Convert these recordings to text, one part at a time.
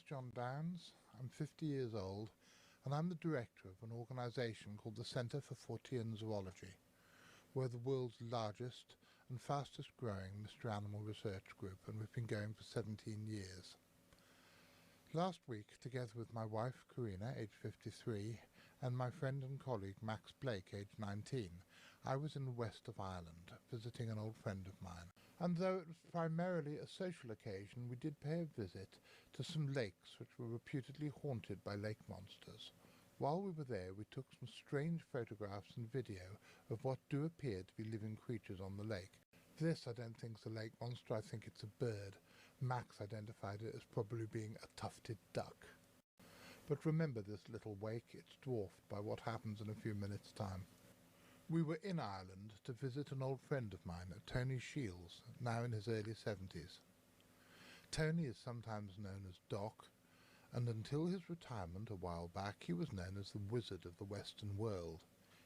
John Downs, I'm 50 years old, and I'm the director of an organisation called the Centre for Fortean Zoology. We're the world's largest and fastest growing Mr. Animal research group, and we've been going for 17 years. Last week, together with my wife Karina, aged 53, and my friend and colleague Max Blake, aged 19, I was in the west of Ireland, visiting an old friend of mine. And though it was primarily a social occasion, we did pay a visit to some lakes which were reputedly haunted by lake monsters. While we were there, we took some strange photographs and video of what do appear to be living creatures on the lake. This I don't think is a lake monster, I think it's a bird. Max identified it as probably being a tufted duck. But remember this little wake, it's dwarfed by what happens in a few minutes' time. We were in Ireland to visit an old friend of mine, Tony Shields, now in his early 70s. Tony is sometimes known as Doc, and until his retirement a while back he was known as the Wizard of the Western World.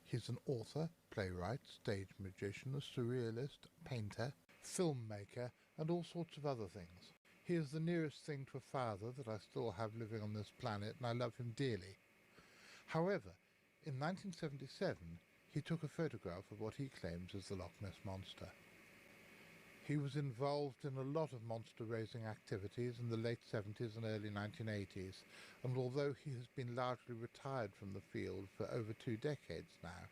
He's an author, playwright, stage magician, a surrealist, painter, filmmaker, and all sorts of other things. He is the nearest thing to a father that I still have living on this planet, and I love him dearly. However, in 1977, he took a photograph of what he claims is the Loch Ness Monster. He was involved in a lot of monster-raising activities in the late 70s and early 1980s, and although he has been largely retired from the field for over 2 decades now,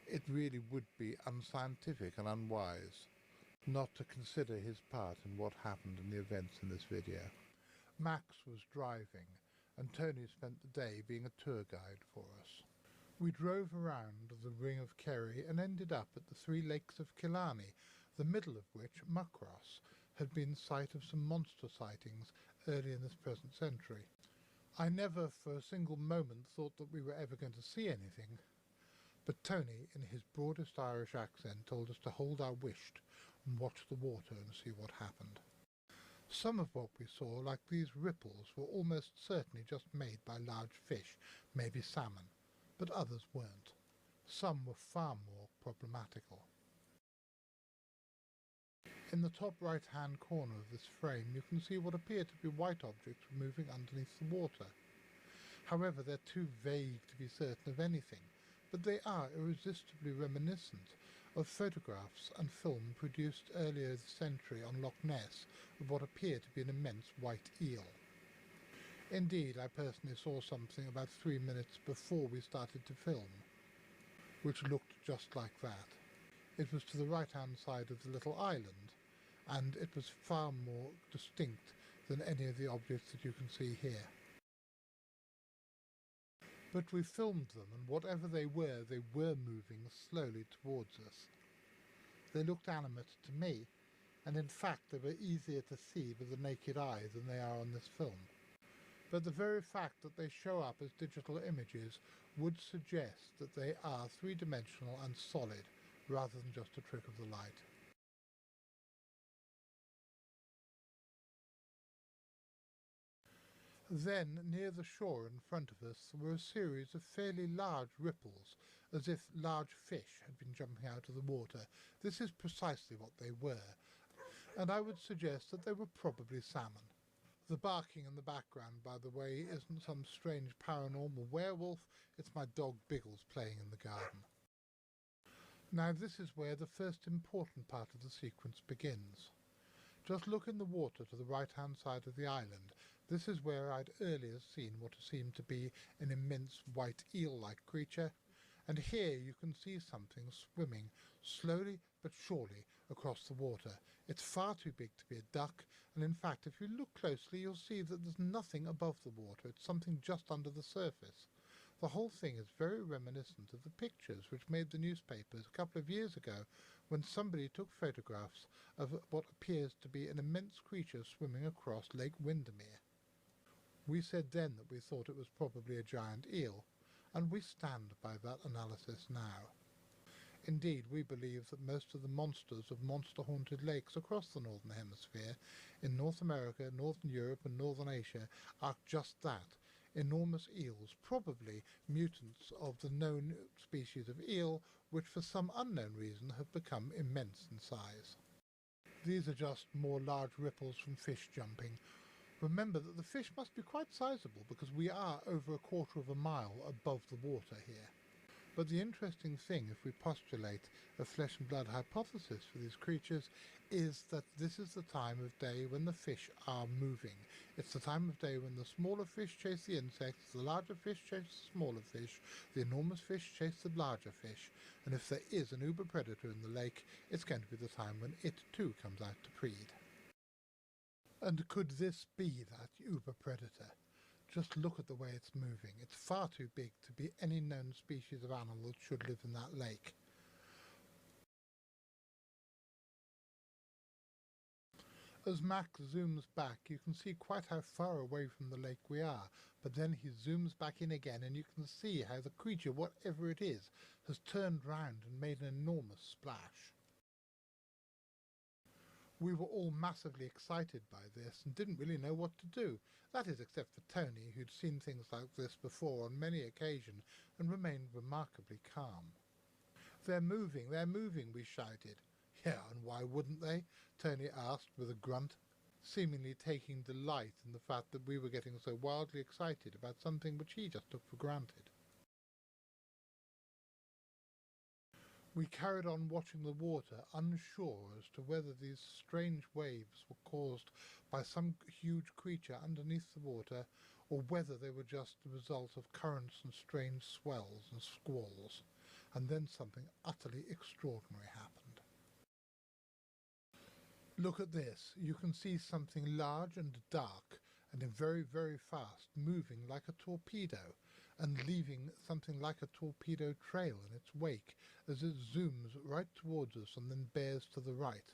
it really would be unscientific and unwise not to consider his part in what happened in the events in this video. Max was driving, and Tony spent the day being a tour guide for us. We drove around the Ring of Kerry and ended up at the 3 lakes of Killarney, the middle of which, Muckross, had been site of some monster sightings early in this present century. I never for a single moment thought that we were ever going to see anything, but Tony, in his broadest Irish accent, told us to hold our wisht and watch the water and see what happened. Some of what we saw, like these ripples, were almost certainly just made by large fish, maybe salmon, but others weren't. Some were far more problematical. In the top right-hand corner of this frame you can see what appear to be white objects moving underneath the water. However, they're too vague to be certain of anything, but they are irresistibly reminiscent of photographs and film produced earlier this century on Loch Ness of what appear to be an immense white eel. Indeed, I personally saw something about 3 minutes before we started to film, which looked just like that. It was to the right-hand side of the little island, and it was far more distinct than any of the objects that you can see here. But we filmed them, and whatever they were moving slowly towards us. They looked animate to me, and in fact they were easier to see with the naked eye than they are on this film. But the very fact that they show up as digital images would suggest that they are 3-dimensional and solid, rather than just a trick of the light. Then, near the shore in front of us, were a series of fairly large ripples, as if large fish had been jumping out of the water. This is precisely what they were, and I would suggest that they were probably salmon. The barking in the background, by the way, isn't some strange paranormal werewolf, it's my dog Biggles playing in the garden. Now this is where the first important part of the sequence begins. Just look in the water to the right-hand side of the island. This is where I'd earlier seen what seemed to be an immense white eel-like creature, and here you can see something swimming slowly but surely across the water. It's far too big to be a duck, and in fact if you look closely you'll see that there's nothing above the water, it's something just under the surface. The whole thing is very reminiscent of the pictures which made the newspapers a couple of years ago when somebody took photographs of what appears to be an immense creature swimming across Lake Windermere. We said then that we thought it was probably a giant eel, and we stand by that analysis now. Indeed, we believe that most of the monsters of monster-haunted lakes across the Northern Hemisphere, in North America, Northern Europe and Northern Asia, are just that, enormous eels, probably mutants of the known species of eel, which for some unknown reason have become immense in size. These are just more large ripples from fish jumping, Remember that the fish must be quite sizable because we are over a quarter of a mile above the water here. But the interesting thing, if we postulate a flesh and blood hypothesis for these creatures, is that this is the time of day when the fish are moving. It's the time of day when the smaller fish chase the insects, the larger fish chase the smaller fish, the enormous fish chase the larger fish, and if there is an uber predator in the lake, it's going to be the time when it too comes out to breed. And could this be that uber predator? Just look at the way it's moving. It's far too big to be any known species of animal that should live in that lake. As Max zooms back, you can see quite how far away from the lake we are, but then he zooms back in again and you can see how the creature, whatever it is, has turned round and made an enormous splash. We were all massively excited by this and didn't really know what to do. That is, except for Tony, who'd seen things like this before on many occasions and remained remarkably calm. They're moving, we shouted. Yeah, and why wouldn't they? Tony asked with a grunt, seemingly taking delight in the fact that we were getting so wildly excited about something which he just took for granted. We carried on watching the water, unsure as to whether these strange waves were caused by some huge creature underneath the water, or whether they were just the result of currents and strange swells and squalls. And then something utterly extraordinary happened. Look at this. You can see something large and dark and very, very fast, moving like a torpedo and leaving something like a torpedo trail in its wake as it zooms right towards us and then bears to the right.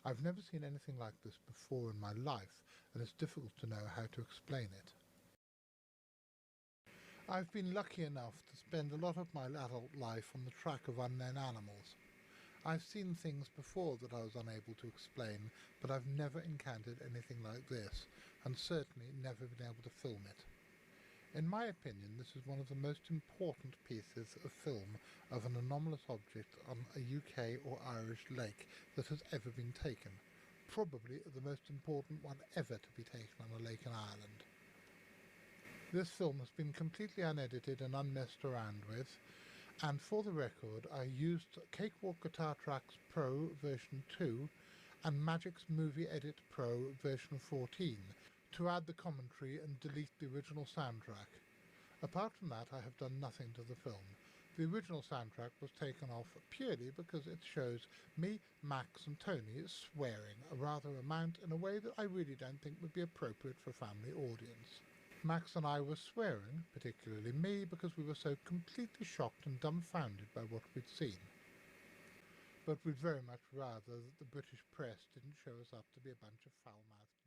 I've never seen anything like this before in my life, and it's difficult to know how to explain it. I've been lucky enough to spend a lot of my adult life on the track of unknown animals. I've seen things before that I was unable to explain, but I've never encountered anything like this, and certainly never been able to film it. In my opinion, this is one of the most important pieces of film of an anomalous object on a UK or Irish lake that has ever been taken. Probably the most important one ever to be taken on a lake in Ireland. This film has been completely unedited and unmessed around with, and for the record I used Cakewalk Guitar Tracks Pro version 2 and Magic's Movie Edit Pro version 14 to add the commentary and delete the original soundtrack. Apart from that, I have done nothing to the film. The original soundtrack was taken off purely because it shows me, Max and Tony swearing a rather amount in a way that I really don't think would be appropriate for a family audience. Max and I were swearing, particularly me, because we were so completely shocked and dumbfounded by what we'd seen. But we'd very much rather that the British press didn't show us up to be a bunch of foul-mouthed